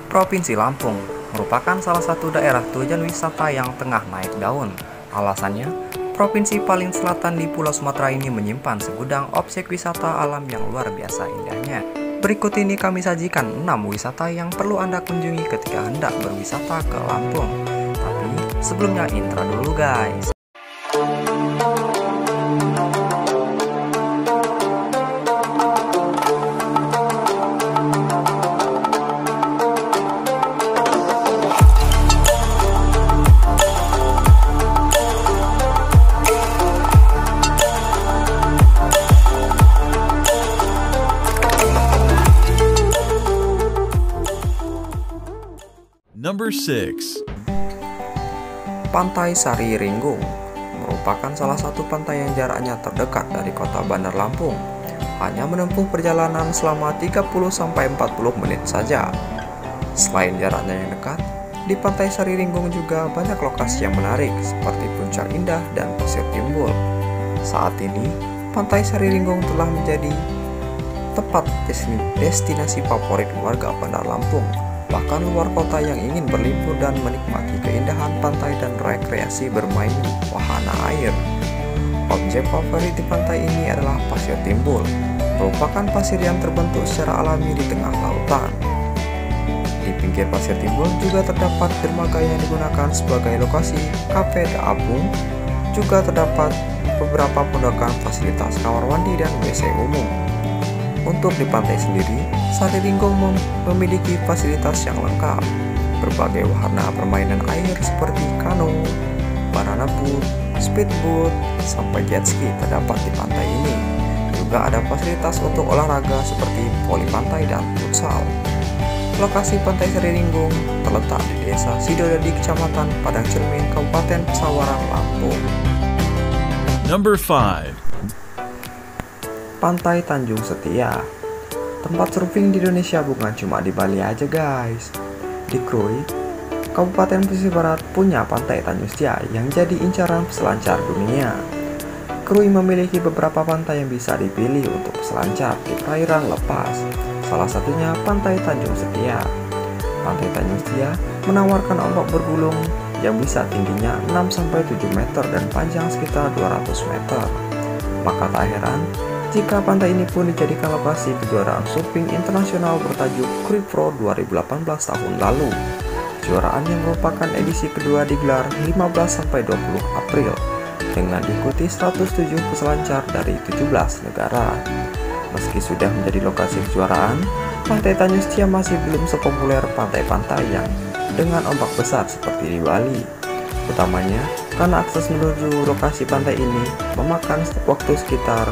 Provinsi Lampung merupakan salah satu daerah tujuan wisata yang tengah naik daun. Alasannya, provinsi paling selatan di Pulau Sumatera ini menyimpan segudang objek wisata alam yang luar biasa indahnya. Berikut ini kami sajikan 6 wisata yang perlu Anda kunjungi ketika hendak berwisata ke Lampung. Tapi sebelumnya intro dulu guys. Number 6. Pantai Sari Ringgung merupakan salah satu pantai yang jaraknya terdekat dari kota Bandar Lampung. Hanya menempuh perjalanan selama 30-40 menit saja. Selain jaraknya yang dekat, di Pantai Sari Ringgung juga banyak lokasi yang menarik seperti Puncak Indah dan Pasir Timbul. Saat ini, Pantai Sari Ringgung telah menjadi tempat destinasi favorit warga Bandar Lampung. Bahkan luar kota yang ingin berlibur dan menikmati keindahan pantai dan rekreasi bermain wahana air. Objek favorit di pantai ini adalah Pasir Timbul, merupakan pasir yang terbentuk secara alami di tengah lautan. Di pinggir Pasir Timbul juga terdapat dermaga yang digunakan sebagai lokasi kafe The Apung. Juga terdapat beberapa pondokan fasilitas kamar mandi dan WC umum. Untuk di pantai sendiri, Sari Ringgung memiliki fasilitas yang lengkap. Berbagai wahana permainan air seperti kano, banana boat, speedboat, sampai jet ski terdapat di pantai ini. Juga ada fasilitas untuk olahraga seperti voli pantai dan futsal. Lokasi Pantai Sari Ringgung terletak di Desa Sidodadi, Kecamatan Padang Cermin, Kabupaten Pesawaran, Lampung. Number 5. Pantai Tanjung Setia. Tempat surfing di Indonesia bukan cuma di Bali aja guys. Di Krui, Kabupaten Pesisir Barat punya Pantai Tanjung Setia yang jadi incaran peselancar dunia. Krui memiliki beberapa pantai yang bisa dipilih untuk peselancar di perairan lepas. Salah satunya Pantai Tanjung Setia. Pantai Tanjung Setia menawarkan ombak bergulung yang bisa tingginya 6-7 meter dan panjang sekitar 200 meter. Maka tak heran jika pantai ini pun dijadikan lokasi kejuaraan surfing internasional bertajuk Krui Pro 2018 tahun lalu. Kejuaraan yang merupakan edisi kedua digelar 15-20 April dengan diikuti 107 peselancar dari 17 negara. Meski sudah menjadi lokasi kejuaraan, Pantai Tanjung Setia masih belum sepopuler pantai-pantai yang dengan ombak besar seperti di Bali. Utamanya karena akses menuju lokasi pantai ini memakan waktu sekitar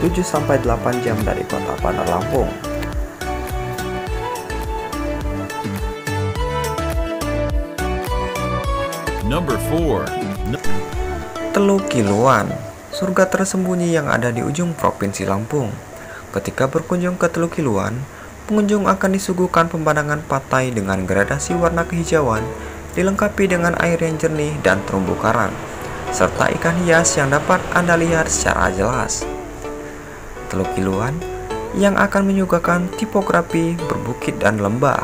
7-8 jam dari kota Bandar Lampung. Number 4. Teluk Kiluan, surga tersembunyi yang ada di ujung Provinsi Lampung. Ketika berkunjung ke Teluk Kiluan, pengunjung akan disuguhkan pemandangan pantai dengan gradasi warna kehijauan, dilengkapi dengan air yang jernih dan terumbu karang, serta ikan hias yang dapat Anda lihat secara jelas. Teluk Kiluan yang akan menyuguhkan tipografi berbukit dan lembah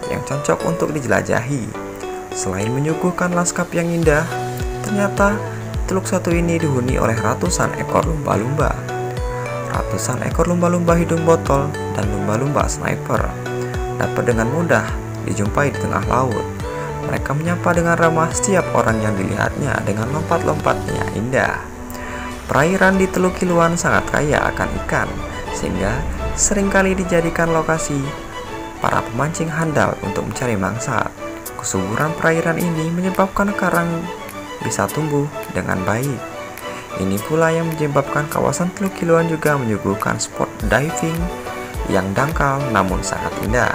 yang cocok untuk dijelajahi. Selain menyuguhkan lanskap yang indah, ternyata teluk satu ini dihuni oleh ratusan ekor lumba-lumba. Ratusan ekor lumba-lumba hidung botol dan lumba-lumba sniper dapat dengan mudah dijumpai di tengah laut. Mereka menyapa dengan ramah setiap orang yang dilihatnya dengan lompat-lompatnya indah. Perairan di Teluk Kiluan sangat kaya akan ikan, sehingga seringkali dijadikan lokasi para pemancing handal untuk mencari mangsa. Kesuburan perairan ini menyebabkan karang bisa tumbuh dengan baik. Ini pula yang menyebabkan kawasan Teluk Kiluan juga menyuguhkan spot diving yang dangkal namun sangat indah.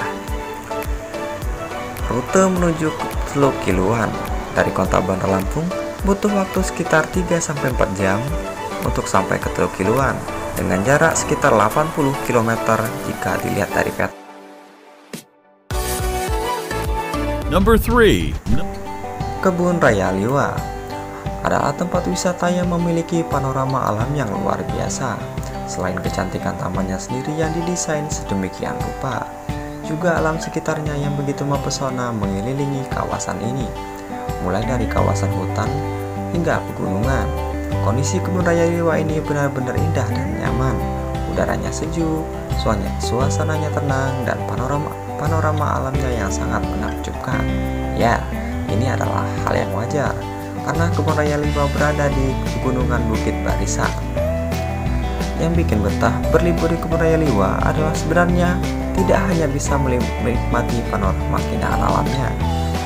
Rute menuju Teluk Kiluan dari kota Bandar Lampung butuh waktu sekitar 3-4 jam untuk sampai ke Teluk Kiluan dengan jarak sekitar 80 km jika dilihat dari peta. Number 3. Kebun Raya Liwa adalah tempat wisata yang memiliki panorama alam yang luar biasa. Selain kecantikan tamannya sendiri yang didesain sedemikian rupa, juga alam sekitarnya yang begitu mempesona mengelilingi kawasan ini. Mulai dari kawasan hutan hingga pegunungan, kondisi Kebun Raya Liwa ini benar-benar indah dan nyaman. Udaranya sejuk, suasananya tenang, dan panorama alamnya yang sangat menakjubkan. Ya, ini adalah hal yang wajar karena Kebun Raya Liwa berada di pegunungan Bukit Barisan. Yang bikin betah berlibur di Kebun Raya Liwa adalah sebenarnya tidak hanya bisa menikmati panorama keindahan alamnya,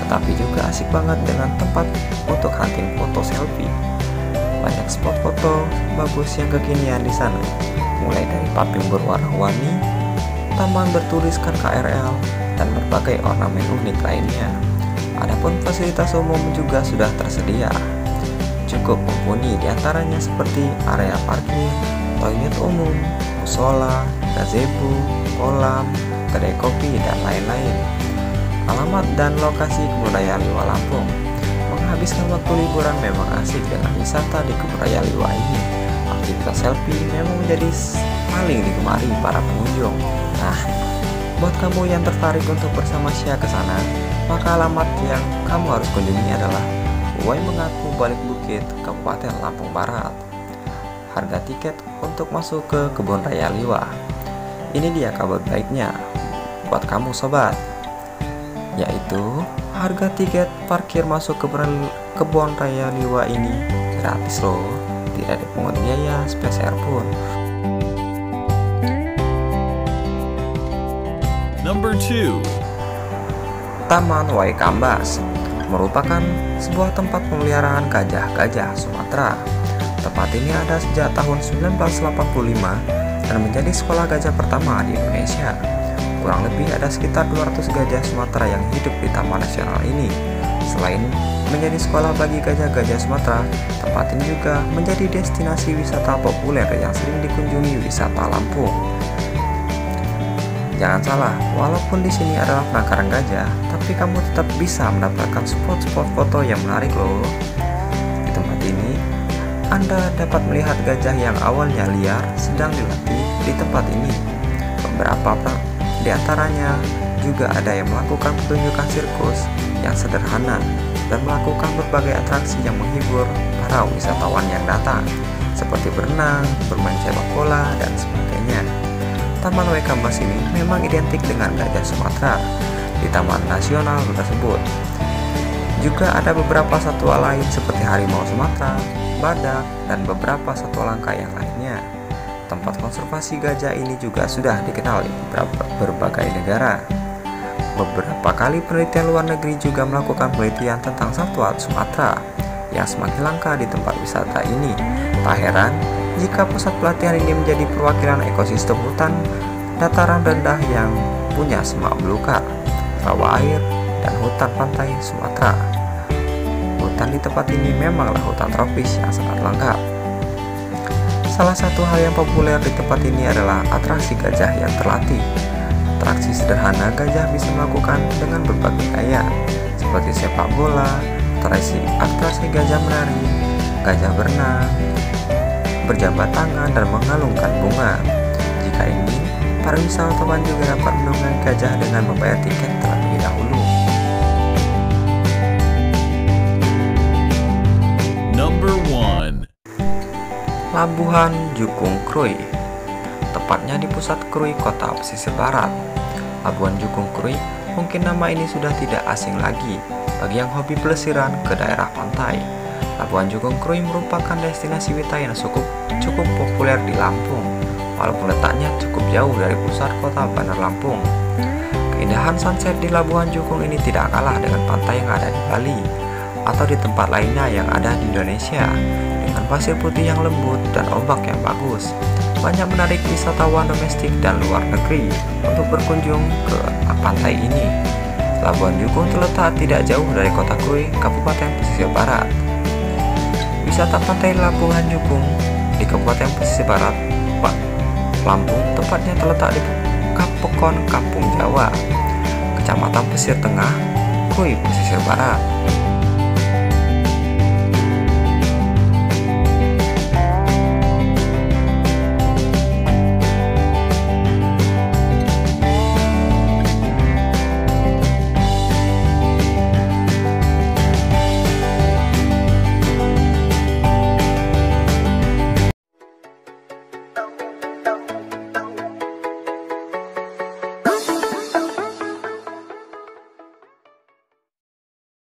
tetapi juga asik banget dengan tempat untuk hunting foto selfie. Banyak spot foto bagus yang kekinian di sana, mulai dari paving berwarna-warni, taman bertuliskan KRL, dan berbagai ornamen unik lainnya. Adapun fasilitas umum juga sudah tersedia, cukup mumpuni diantaranya seperti area parkir, toilet umum, musola, gazebo, kolam, kedai kopi, dan lain-lain. Alamat dan lokasi Kebun Raya Liwa Lampung. Menghabiskan waktu liburan memang asik dengan wisata di Kebun Raya Liwa ini. Aktivitas selfie memang menjadi paling digemari para pengunjung. Nah, buat kamu yang tertarik untuk bersama Syah ke sana, maka alamat yang kamu harus kunjungi adalah Uwai Mengaku Balik Bukit, Kabupaten Lampung Barat. Harga tiket untuk masuk ke Kebun Raya Liwa. Ini dia kabar baiknya buat kamu sobat, yaitu harga tiket parkir masuk ke Kebun Raya Liwa ini gratis loh, tidak dipungut biaya spesial pun. Number 2. Taman Waikambas merupakan sebuah tempat pemeliharaan gajah-gajah Sumatera. Tempat ini ada sejak tahun 1985 dan menjadi sekolah gajah pertama di Indonesia. Kurang lebih ada sekitar 200 gajah Sumatera yang hidup di Taman Nasional ini. Selain menjadi sekolah bagi gajah-gajah Sumatera, tempat ini juga menjadi destinasi wisata populer yang sering dikunjungi wisata Lampung. Jangan salah, walaupun di sini adalah penangkaran gajah, tapi kamu tetap bisa mendapatkan spot-spot foto yang menarik loh. Di tempat ini, Anda dapat melihat gajah yang awalnya liar sedang dilatih di tempat ini. Beberapa di antaranya juga ada yang melakukan pertunjukan sirkus yang sederhana dan melakukan berbagai atraksi yang menghibur para wisatawan yang datang, seperti berenang, bermain sepak bola, dan sebagainya. Taman Waikambas ini memang identik dengan gajah Sumatera di Taman Nasional tersebut. Juga ada beberapa satwa lain seperti harimau Sumatera, badak, dan beberapa satwa langka yang lainnya. Tempat konservasi gajah ini juga sudah dikenal di berbagai negara. Beberapa kali penelitian luar negeri juga melakukan penelitian tentang satwa Sumatera yang semakin langka di tempat wisata ini. Tak heran jika pusat pelatihan ini menjadi perwakilan ekosistem hutan dataran rendah yang punya semak belukar, rawa air, dan hutan pantai Sumatera. Hutan di tempat ini memanglah hutan tropis yang sangat lengkap. Salah satu hal yang populer di tempat ini adalah atraksi gajah yang terlatih. Atraksi sederhana gajah bisa melakukan dengan berbagai gaya, seperti sepak bola, atraksi gajah menari, gajah berenang, berjabat tangan, dan mengalungkan bunga. Jika ingin, para wisatawan juga dapat mendongeng gajah dengan membayar tiket terlebih dahulu. Number 1. Labuhan Jukung Krui, tepatnya di pusat Krui, kota pesisir barat. Labuhan Jukung Krui, mungkin nama ini sudah tidak asing lagi bagi yang hobi pelesiran ke daerah pantai. Labuhan Jukung Krui merupakan destinasi wisata yang cukup populer di Lampung, walaupun letaknya cukup jauh dari pusat kota Bandar Lampung. Keindahan sunset di Labuhan Jukung ini tidak kalah dengan pantai yang ada di Bali atau di tempat lainnya yang ada di Indonesia, dengan pasir putih yang lembut dan ombak yang bagus. Banyak menarik wisatawan domestik dan luar negeri untuk berkunjung ke pantai ini. Labuhan Jukung terletak tidak jauh dari kota Krui, Kabupaten Pesisir Barat. Wisata pantai Labuhan Jukung di Kabupaten Pesisir Barat, Lampung, tepatnya terletak di Kapekon, Kampung Jawa, Kecamatan Pesisir Tengah, Krui, Pesisir Barat.